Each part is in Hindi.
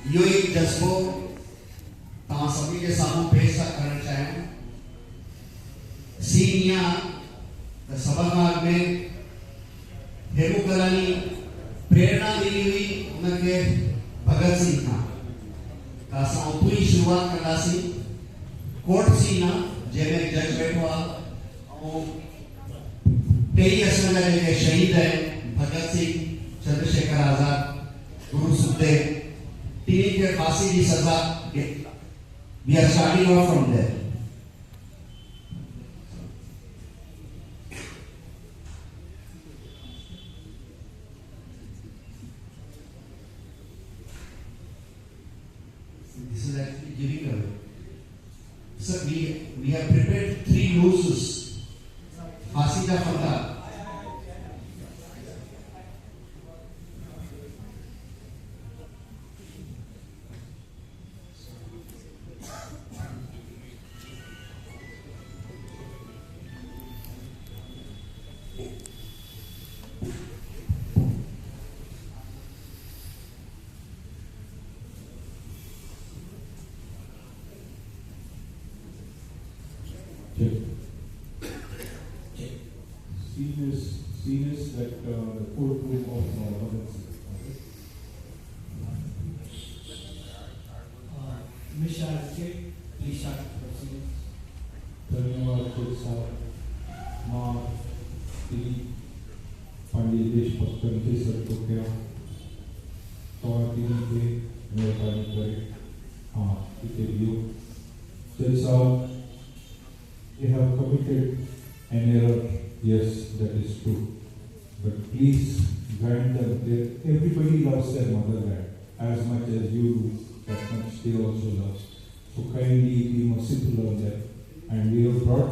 यो एक जज्बो तव्हां सभी के साम्हूं पेश था करणु चाहियूं। सीन इहा त सभु खां अॻु में हेमू कलानी प्रेरणा मिली हुई उनखे भगत सिंह खां। त असां उतां ई शुरूआत कंदासीं। कोर्ट सीन आहे जंहिंमें जज वेठो आहे ऐं टेई असांजा जेके शहीद आहिनि भगत सिंह, चंद्रशेखर आज़ाद, गुरु सुखदेव, टिनी खे फांसी जी सज़ा। We are starting off from there. This is actually giving away. So we have prepared 3 nooses. फांसी का फंदा। Scene is that the courtroom of Bhagat Singh. Mr. Archie, please start the proceedings. धन्यवाद साहब। माँ श्री पंडित देशभक्त के सर को क्या तो तीन के मेहरबानी करे। हाँ इसे लियो। Judge साहब, you have committed an error. Yes, that is true. But please grant them that everybody loves their motherland as much as you do, that much they also love. So kindly be merciful on them. And we have brought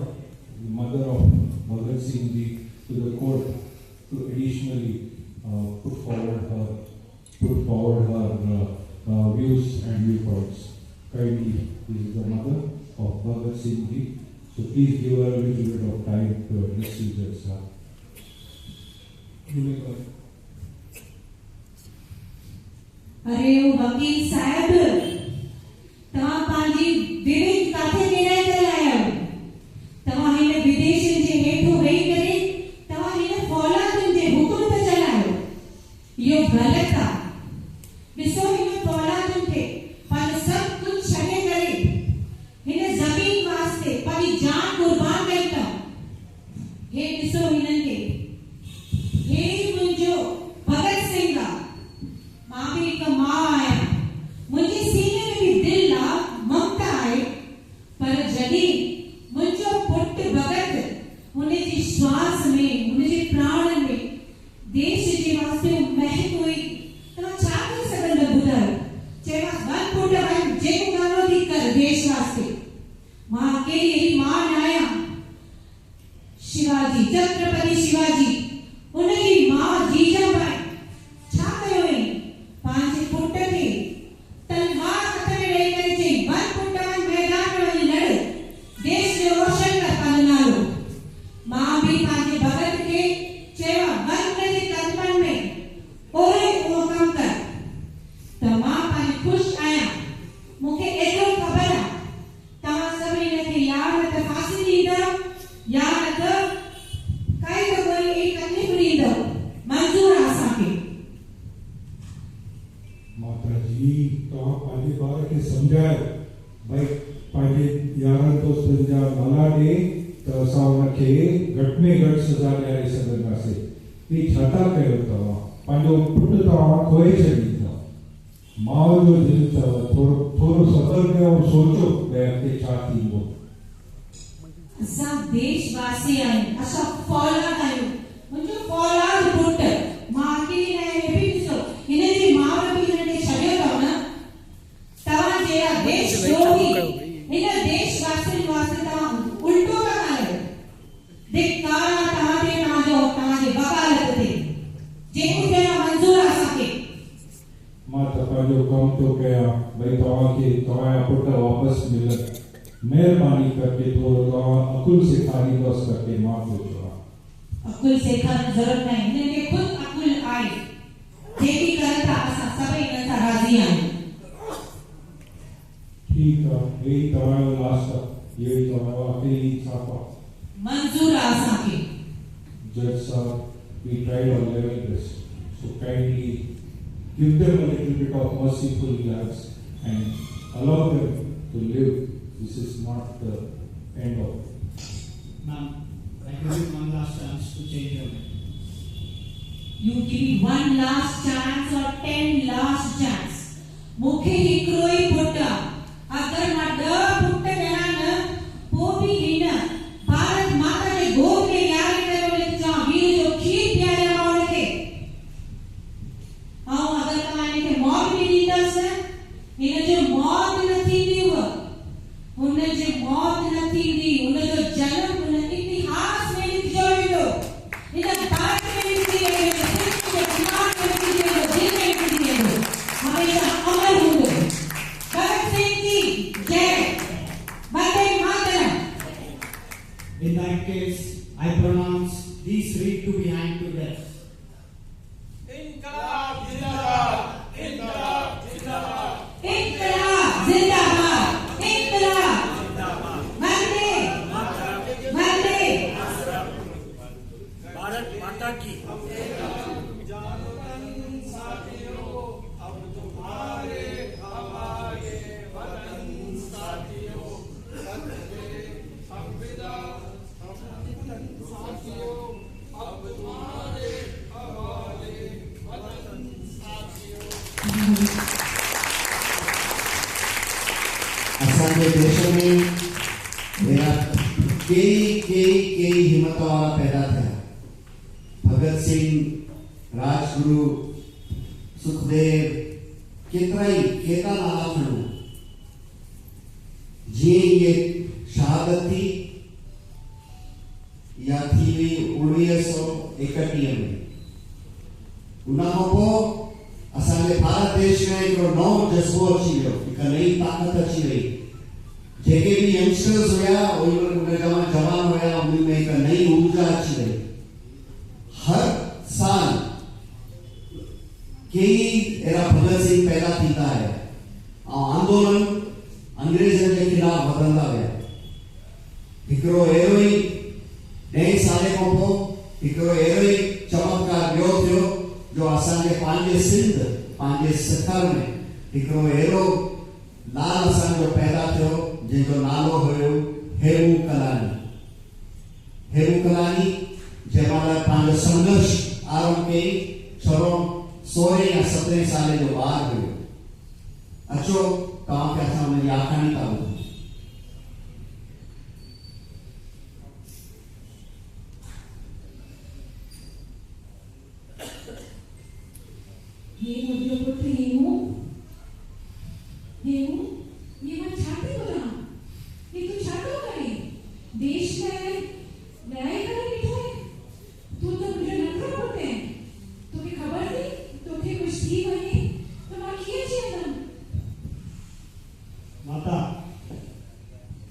the mother of Bhagat Singh Ji to the court to additionally put forward her views and viewpoints. Kindly, this is the mother of Bhagat Singh Ji. So please give her a little bit of time to address you, Judge Sir. अरे ओ वकील साहब, तव्हां पंहिंजी विवेक काथे निर्णय करे आया हो? तव्हां हिन विदेशनि जे हेठो वेही करे तव्हां हिन फौलादुनि जे हुकुम ते चलायो। इहो ग़लति आहे। ॾिसो हिन फौलादुनि खे पंहिंजो सभु कुझु छॾे करे हिन ज़मीन वास्ते पंहिंजी जान कुर्बान कई अथऊं। हे ॾिसो हिननि खे, हे मुंहिंजो भगत सिंह आहे। मां बि हिकु माउ आहियां। मुंहिंजे सीने में बि दिलि आहे, ममता आहे। पर जॾहिं मुंहिंजो पुटु भगत हुनजी श्वास में, हुनजे प्राणनि में देश जे वास्ते महक हुई, तव्हां छा करे सघंदा ॿुधायो? चयोमांसि वन पुट वन, जेको करिणो थी कर देश वास्ते। मां अकेली अहिड़ी मां न आहियां। शिवाजी, छत्रपति शिवाजी, उनजी मां जीजाबाई छा कयो हुई? पंहिंजे पुट खे तलवार हथ में ॾेई करे चई, वन पुट वन, मैदान में वञी लड़, देश खे रोशन कर पंहिंजो नालो। मां बि पंहिंजे भगत खे चयो, वन जे कदमनि में ओरे उहो कमु कर। त मां पंहिंजी ख़ुशि आहियां। मूंखे एतिरो ख़बर आहे, तव्हां सभु हिनखे या न त फांसी ॾींदव या न त काई त कोई एक तकलीफ़ ॾींदव। मंज़ूर आहे असांखे। माता जी, तव्हां पंहिंजे ॿार खे सम्झायो भई पंहिंजे यारनि दोस्तनि जा नाला ॾे त असां हुनखे घटि में घटि सज़ा ॾियारे सघंदासीं। ही छा था कयो तव्हां? पंहिंजो पुटु तव्हां खोए छॾींदा। माउ जो दिलि अथव, थोरो सफ़र कयो ऐं सोचो भई अॻिते छा थींदो। असां देशवासी आहियूं, असां फौलाद आहियूं। मुंहिंजो फौलाद पुटु, मां अकेली न आहियां। बि ॾिसो, हिनजी माउ बि हिनखे छॾियो अथव न। तव्हां जहिड़ा देशद्रोही हिन देशवासियुनि वास्ते तव्हां उल्टो था ॻाल्हायो। धिक्कार आहे तव्हांजे वकालत ते। जेको थियणु मंज़ूर आहे असांखे। मां त पंहिंजो कमु थो कयां भई तव्हांखे तव्हांजा पुट वापसि मिलनि। मेहरबानी करके थोरो तव्हां अकुल सेखारींदसि करके मां थो चवां। अकुल सेखारण जी ज़रूरत नाहे, हिनखे ख़ुदि अकुल आहे। जेकी करनि था असां सभई हिननि सां राज़ी आहियूं। यही तवायो लास्ट ये तवायो आखिरी छापा मंजूर आसा के Judge sir, we tried our level best. So kindly give them a little bit of merciful glance and allow them to live. This is not the end of it. Ma'am, I give you one last chance to change your mind. You give one last chance or 10 last chance. मुखे हिकरोई पुट्टा अगर मां द पुट्ट गया न पोपी हिन भारत माता के गोद में यार करे चा वीर जो खीर प्यारे मावल के आओ अगर तमाने के मौत भी दीदस इन जो मौत नथी दीव उन जे मौत नथी दी उन जो जन्म उन इतिहास में लिख जोड़ो इन भारत में लिख दियो के दिमाग में लिख दियो दिल में लिख दियो हमेशा अमर होंगे भगत सिंह की जय Vande Mataram. In that case, I pronounce these three to be hanged to death. इनकलाब जिंदाबाद, इनकलाब जिंदाबाद, इनकलाब जिंदाबाद, इनकलाब वंदे वंदे भारत माता की असांजे देश में कई हिम्मत वाला पैदा थे. भगत सिंह, राजगुरु, सुखदेव, केता नाला खणो जी ये शहादत थी या थी 1931 में. उनखां पोइ असांजे भारत देश में हिकिड़ो नओं जज़्बो अची वियो, हिकु नई ताक़त अची वई. जेके भी यंगस्टर्स हुया उन जवान हुया उन में हिकु नई ऊर्जा अची वई. हर साल कई अहिड़ा भगत सिंह पैदा थींदा है ऐं आंदोलन अंग्रेज़नि जे खिलाफ़ वधंदा विया. हिकिड़ो अहिड़ो ई 10 साल खां पोइ हिकिड़ो अहिड़ो ई चमत्कार ॿियो थियो जो असांजे पंहिंजे सिंध पंहिंजे सखर में हिकिड़ो अहिड़ो लाल असांजो पैदा थियो जंहिंजो नालो हुयो हेमू कलानी. हेमू कलानी जंहिं महिल पंहिंजो संघर्ष आरंभ कई छोरो 16 या 17 साल जो ॿार हुयो. अचो तव्हांखे असां हुनजी आखाणी था ॿुधायूं. ये मुझे पुत्र हेमू हेमू ये मैं छाती बोला ये तू छातो करे देश में न्याय करे बैठो है तू तो मुझे नखरा पड़ते हैं तुम्हें खबर थी तो के कुछ थी वही तो मां किए चाहिए माता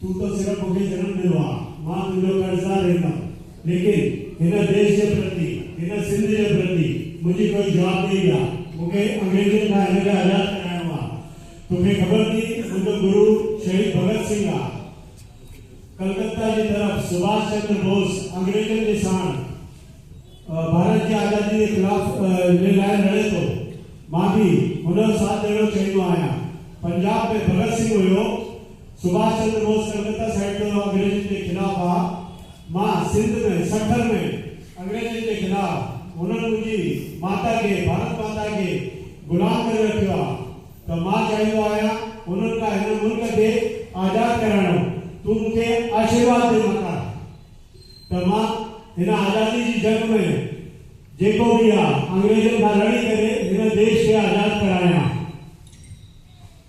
तू तो सिर्फ मुझे जन्म दिलवा मां तुझो कर्जदार रहता लेकिन इन देश के प्रति इन सिंध के प्रति मुझे कोई जवाब नहीं दिया. मुझे अंग्रेजों का हिन खे आज़ाद कराइणो आहे. तोखे ख़बर थी मुंहिंजो गुरु शहीद भगत सिंह आहे. कलकत्ता की तरफ सुभाष चंद्र बोस अंग्रेजों के साण भारत की आज़ादी के खिलाफ लाइ लड़े थो. मां भी हुनजो साथ ॾियणो चाहींदो आहियां. पंजाब में भगत सिंह हुयो, सुभाष चंद्र बोस कलकत्ता साइड तो अंग्रेजों के खिलाफ आ. मां सिंध में सखर में अंग्रेजों के खिलाफ उन्होंने मुझी माता के भारत माता के गुलाम कर रखियो आहे. तो मां चाहींदो आहियां उन्हनि खां हिन मुल्क खे आज़ाद कराइणो. तू मूंखे आशीर्वाद दे माता त मां हिन आज़ादी जी जंग में जेको भी आहे अंग्रेजनि खां लड़ी करे हिन देश खे आज़ाद करायां.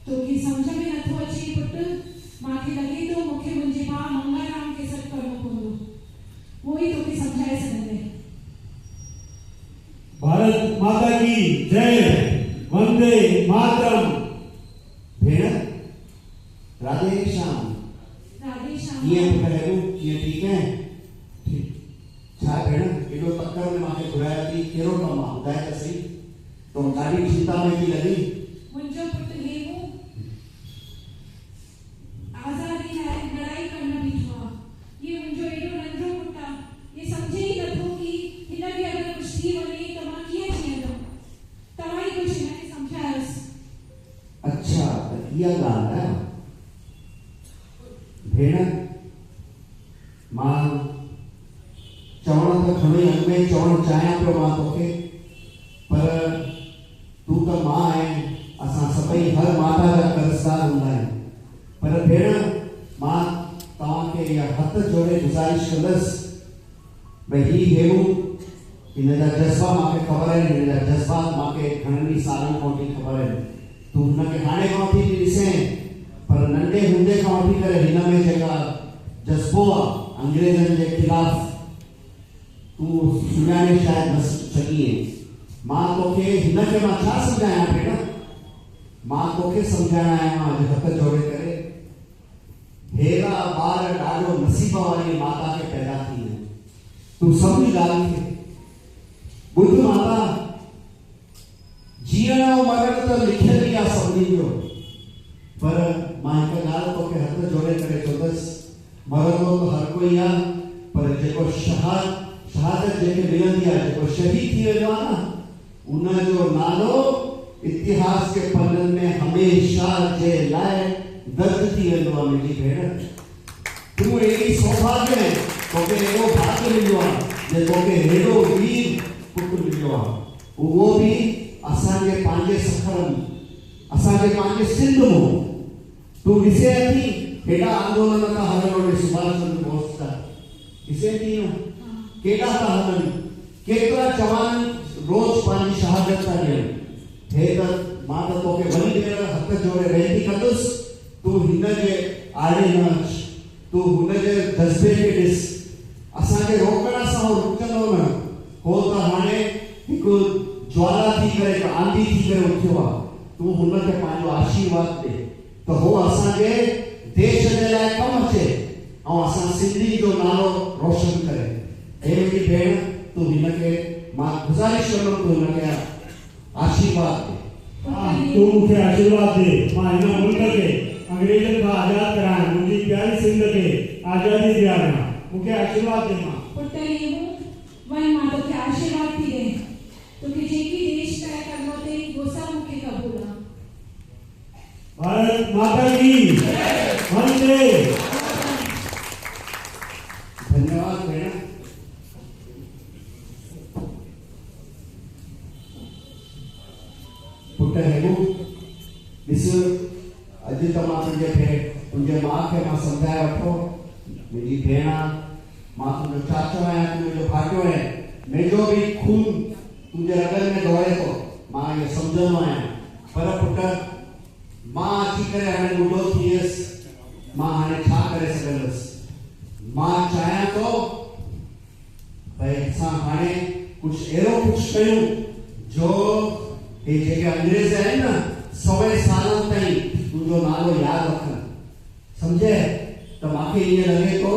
तो की समझ में नथो अचे पुट मांखे लगे तो मुखे मुंहिंजे भाउ मंगाराम के सॾु करणो पवंदो वो ही तोखे समझाए सघंदे. भारत माता की जय, वंदे मातरम. भेण राधे श्याम. राधे श्याम. ये पहलू ये ठीक है. छा भेण एॾो तकड़ में मांखे घुराया थी कहिड़ो कमु आहे ॿुधाए त सही. तो ॾाढी चिंता में थी लॻी. मुंहिंजो पुट हेमू इहा ॻाल्हि आहे भेण। मां चवण त खणी अॻ में चवणु चाहियां पियो मां तोखे, पर तूं त मां आहे, असां सभई हर माता जा कर्ज़दार हूंदा आहियूं। पर भेण मां तव्हांखे इहा हथ जोड़े गुज़ारिश कंदसि भई ही हेमू हिन जा जज़्बा मूंखे ख़बर आहिनि, हिन जा जज़्बात मूंखे घणनि सालनि खां वठी ख़बर आहिनि। तूं हुनखे हाणे खां वठी थी ॾिसें, पर नंढे हूंदे खां वठी करे हिन में जेका जज़्बो आहे अंग्रेज़नि जे ख़िलाफ़ तूं सुञाणे शायदि न सघीं। मां तोखे हिनखे मां छा सम्झायां भेण, मां तोखे सम्झाइण आहियां अॼु हथ जोड़े करे, हेरा ॿार ॾाढो नसीब वारी माता खे पैदा थी आहिनि। तूं सभु ॻाल्हि खे ॿुध, माता जीअण ऐं मरण त लिखियल ई आहे सभिनी जो, पर मां हिकु ॻाल्हि तोखे हथ जोड़े करे चवंदसि, मरंदो त हर कोई आहे, पर जेको शहादत जेके मिलंदी आहे, जेको शहीद थी वेंदो आहे न, उनजो नालो इतिहास के पन्ननि में हमेशा जे लाइ दर्ज थी वेंदो आहे। मुंहिंजी भेण तूं अहिड़ी सौभाग्य आहे, तोखे अहिड़ो भाग्य मिलियो आहे जे तोखे अहिड़ो वीर पुटु मिलियो आहे, उहो बि असांजे पंहिंजे सखरनि, असांजे पंहिंजे सिंध में। तूं ॾिसे थी हेॾा आंदोलन था हलनि होॾे सुभाष चंद्र बोस जा, ॾिसे थी न केॾा था हलनि, केतिरा जवान रोज़ पंहिंजी शहादत था ॾियनि। हे त मां त तोखे वरी देर हथ जोड़े वेनती कंदुसि, तूं हिन जे आड़े न अच, तूं हुनजे जज़्बे खे ॾिस। असांखे रोकण सां उहो रुकंदो न, हो त हाणे हिकु ज्वाला थी करे, हिकु आंधी थी करे उथियो आहे। तूं हुनखे पंहिंजो आशीर्वाद ॾे त हो असांजे देश जे लाइ कमु अचे ऐं असां सिंधी जो नालो रोशन करे। हे मुंहिंजी भेण, तूं हिनखे मां गुज़ारिश कंदुमि, तूं हिनखे आशीर्वाद दे। तूं मूंखे आशीर्वाद दे, मां हिन मुल्क खे अंग्रेजनि खां आज़ाद करायां, मुंहिंजी प्यारी सिंध खे आज़ादी ॾियारां। मूंखे आशीर्वाद दे मां। पुट हेमू, वञ मां तोखे आशीर्वाद थी ॾे, तोखे जेकी देश तय करिणो अथई उहो सभु मूंखे क़बूल आहे। भारत माता की वंदे। धन्यवाद भेण। पुट हेमू, ॾिस अॼु त मां तुंहिंजे माउ खे मां सम्झाए वठो, मुंहिंजी भेण आहे, मां तुंहिंजो चाचो आहियां, तूं मुंहिंजो भाटियो आहे, मुंहिंजो बि खून तुंहिंजे रगनि में दौड़े थो, मां इहो सम्झंदो आहियां। पर पुट मां अची करे हाणे ॿुढो थी वियुसि, मां हाणे छा करे सघंदुसि। मां चाहियां थो भई असां हाणे कुझु अहिड़ो कुझु कयूं जो हे जेके अंग्रेज आहिनि न 100 सालनि ताईं तुंहिंजो नालो यादि रखनि। सम्झे त मूंखे ईअं लॻे थो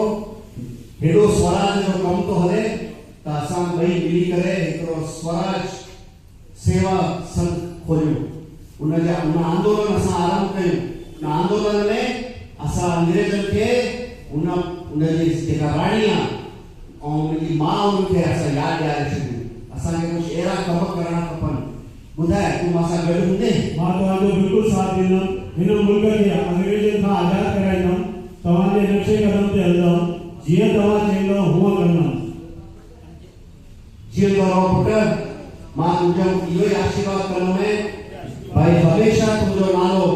हेॾो स्वराज जो कमु थो हले त असां ॿई मिली करे हिकिड़ो स्वराज सेवा संघ खोलियूं, उन आंदोलन असां आरंभ कयूं। उन आंदोलन में असां अंग्रेजनि खे उनजी जेका राणी आहे ऐं उनजी माउ उनखे असां यादि ॾियारे छॾियूं। असांखे कुझु अहिड़ा कम करणा खपनि। ॿुधाए तूं मां सां गॾु हूंदे? मां तव्हांजो बिल्कुलु साथ ॾींदुमि, हिन मुल्क खे अंग्रेजनि खां आज़ादु कराईंदुमि, तव्हांजे नक्शे कदम ते हलंदुमि, जीअं तव्हां चईंदव हूअं कंदुमि। जीअं रहो पुट, मां तुंहिंजो इहो ई आशीर्वाद कंदुमि भाई हमेशा तुंहिंजो नालो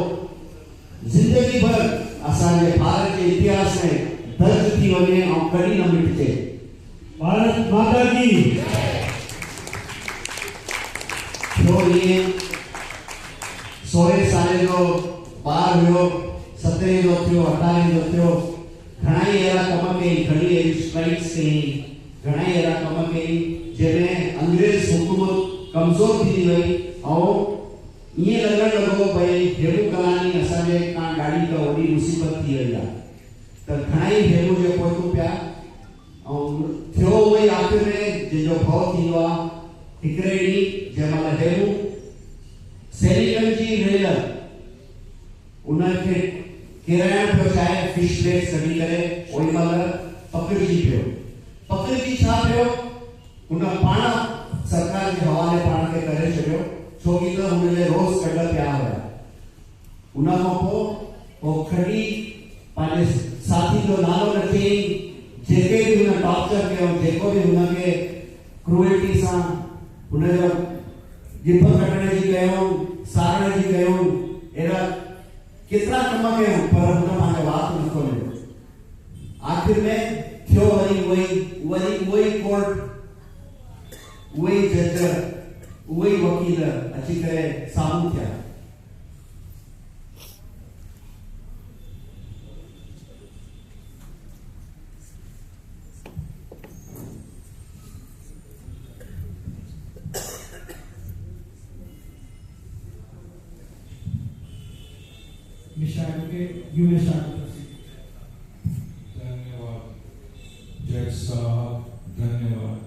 जिंदगी भर असांजे भारत जे इतिहास में दर्ज थी वञे ऐं कॾहिं न मिटिजे। भारत माता की। जो ये 16 साल जो ॿार हुयो, 17 जो थियो, 18 जो थियो, घणा ई अहिड़ा कम कई, घणी अहिड़ी स्ट्राइक्स कई, घणा ई अहिड़ा कम कई जंहिंमें अंग्रेज हुकूमत कमज़ोर थी वई ऐं ईअं लॻण लॻो भई हेमू कलानी असांजे खां ॾाढी का वॾी मुसीबत थी वई आहे। त घणा ई हेमू जे पहुचूं पिया ऐं थियो उहो ई आख़िर में जंहिंजो भउ थींदो आहे। हिकिड़े ॾींहुं जंहिं महिल हेमू सैनिकनि जी रेल उनखे किराइण पियो चाहे, फिश प्लेट कढी करे ओॾी महिल पकड़िजी पियो। पकड़िजी छा पियो, हुन पाण सरकार जे हवाले पाण खे करे छॾियो, छोकी त हुनजे रोज़ कढ पिया हुया। उनखां पोइ वो खड़ी पंहिंजे साथी जो नालो न चई, जेके भी हुन टॉर्चर कयो, जेको भी हुनखे क्रूएल्टी सां हुनजो जिभ कटण जी कयूं, सारण जी कयूं, अहिड़ा केतिरा कम कयूं, पर हुन पंहिंजो वात न खोलियो। आखिर में थियो वही कोर्ट, वही जज, वही वकील अची करे साम्हूं थिया। Mr. Advocate, you may start the proceeding. धन्यवाद जज साहब, धन्यवाद।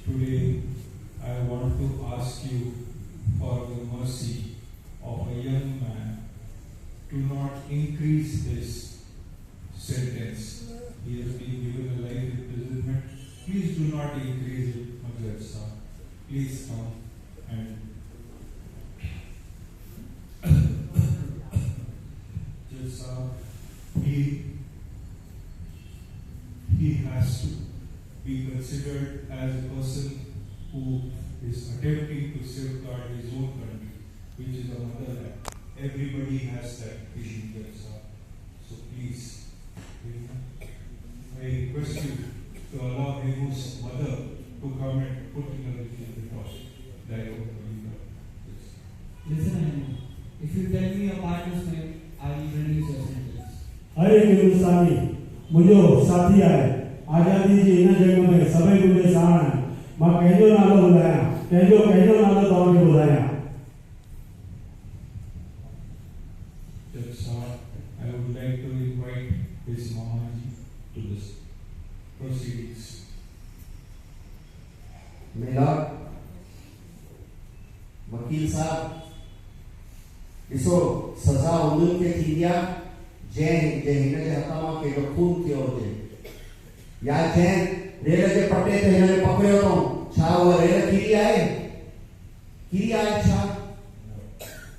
Today I want to ask you for the mercy of a young man to not increase his sentence. He has been given a life imprisonment. Please do not increase it, Judge Sahab. Please come and Judge Sahab, he has to be considered as a person who is attempting to safeguard his own country, which is a motherland. Everybody has that vision, Judge Sahab. So please, I request you to allow Hemu's mother to come and put in a little bit of dialogue. Listen, Hemu. If you tell me your partner's name, I will release your sentence. हर एक हिंदुस्तानी मुझो साथी आहे। आजादी जी इन जंग में सभई मुझे साण आहे। मां कंहिंजो नालो ॿुधायां, कंहिंजो नालो तव्हांखे ॿुधायां। Judge Sahab, I would like to invite his Mamaji to this proceedings. मेरा वकील साहब, ॾिसो सज़ा उन्हनि खे थींदी आहे जंहिं हिन जे हथ मां केॾो खून थियो हुजे, या जंहिं रेल जे पटे ते हिन खे पकड़ियो अथऊं, छा उहा रेल किरी आहे? किरी आहे छा?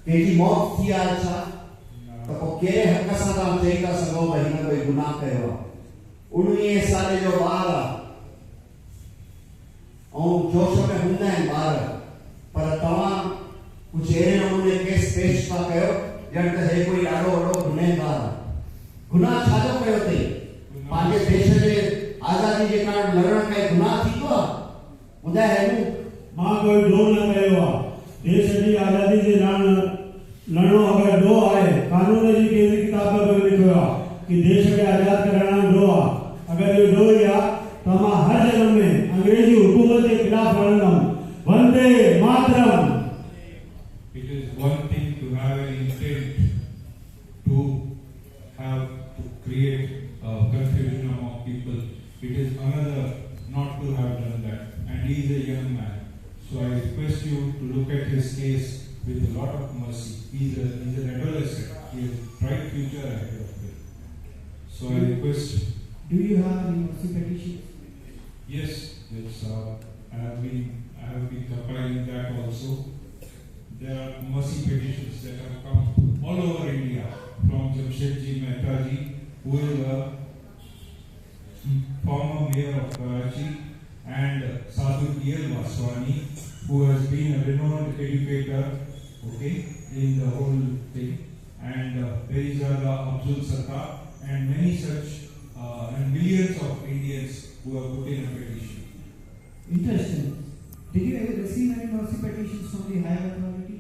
कंहिंजी मौत थी आहे छा? त पोइ कहिड़े हक़ सां तव्हां चई था सघो भई हिन कोई गुनाह कयो आहे? 19 साल जो ॿार आहे ऐं जोश में हूंदा आहिनि ॿार, पर तव्हां कुछ अहिड़े नमूने केस पेश था कयो ॼण त हे कोई ॾाढो वॾो गुनहगार आहे। गुनाह छाजो कयो अथई? पंहिंजे देश जे आज़ादी जे कारण लड़ण में गुनाह थींदो आहे? ॿुधाए हेमू। मां कोई ॾोह न कयो आहे। देश जी आज़ादी जे लाइ लड़णो अगरि ॾोह आहे, कानून जी कहिड़ी किताब में लिखियो आहे कि देश खे आज़ाद कराइण ॾोह आहे। अगरि इहो ॾोह ई आहे त मां हर जन्म में अंग्रेजी हुकूमत जे ख़िलाफ़ लड़ंदुमि। Vande Mataram. It is one thing to have an intent to create confusion among people. It is another not to have done that. And he is a young man. So I request you to look at his case with a lot of mercy. He is an adolescent. He has a bright future ahead of him. So I request. Do you have any mercy petitions? Yes, I have been compiling that also. There are mercy petitions that have come all over India from Jamshedji Mehta ji, who is a former mayor of Karachi, and Sadhu D.L. Vaswani, who has been a renowned educator, in the whole thing, and Perizada Abdul Sattar, and many such, and millions of Indians who have put in a petition. Interesting. Did you ever receive any mercy petitions from the higher authority?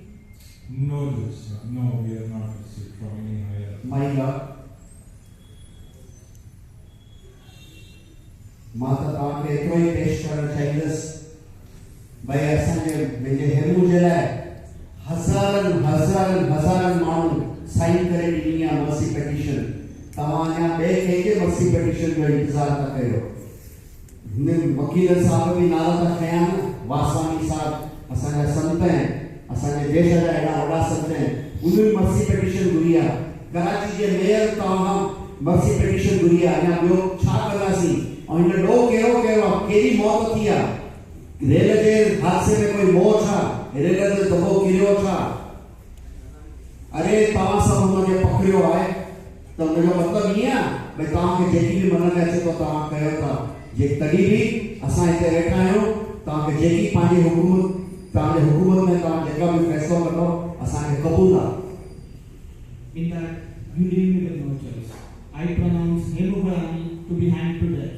No, sir. No, we have not received from any higher. My God, मां त तव्हांखे एतिरो ई पेश करणु चाहींदुसि भई असांजे मुंहिंजे हेमू जे लाइ हज़ारनि माण्हू साइन करे ॾिनी आहे मर्सी पिटिशन। तव्हां अञा ॿिए कंहिंजे मर्सी पिटिशन जो इंतज़ारु था कयो। हिन वकील साहब बि नाला था खयां न, वासवानी साहब असांजा संत आहिनि, असांजे देश जा एॾा वॾा संत आहिनि, उन्हनि मर्सी पिटिशन घुरी आहे। कराची जे मेयर तव्हां मर्सी पिटिशन घुरी आहे। अञा ॿियो छा कंदासीं? और हिन ॾोह कहिड़ो कयो आहे? कहिड़ी मौत थी आहे? रेल जे हादसे में कोई मौत छा? रेल जो दॿो किरियो छा? अरे तव्हां सभु हुनखे पकड़ियो आहे त हुनजो मतिलबु ईअं आहे भई तव्हांखे जेकी बि मन में अचे थो तव्हां कयो था जे तॾहिं बि असां हिते वेठा आहियूं तव्हांखे जेकी पंहिंजी तव्हांजे हुकूमत में तव्हां जेका बि फ़ैसिलो कंदो असांखे क़बूल आहे। In fact, you leave me with no choice. I pronounce Hemu Kalani to be hanged to death.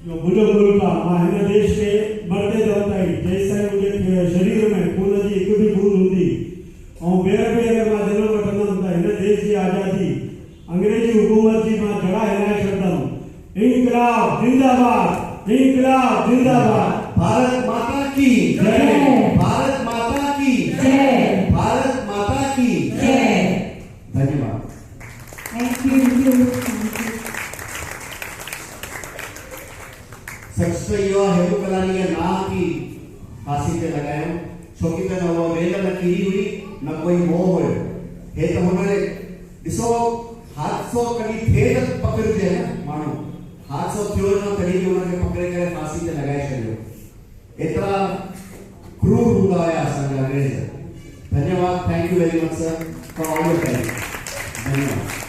जो बुजुर्ग का मां देश के मरते दौर ताईं जैसे मुझे शरीर में खून जी एक भी बूंद हूंदी और ॿीहर बि अगर मां जनम वठंदुमि त हिन देश जी आज़ादी अंग्रेजी हुकूमत जी मां जड़ा हिलाए छॾंदुमि। इनकलाब जिंदाबाद, इनकलाब जिंदाबाद। भारत माता की जय। भारत माता की जय। भारत माता की जय। धन्यवाद। Thank you. सच तो इहो आहे हेमू कलानी जे नाम की फांसी ते लॻायूं छोकी त न उहा वेल न किरी हुई न कोई मोह हुयो। हे त हुनजे ॾिसो हादसो कॾहिं थिए त पकड़िजे न माण्हू हादसो थियो न तॾहिं बि हुनखे पकड़े करे फांसी ते लॻाए छॾियो। एतिरा क्रूर हूंदा हुया असांजा अंग्रेज। धन्यवाद। Thank you very much sir for all your time. धन्यवाद।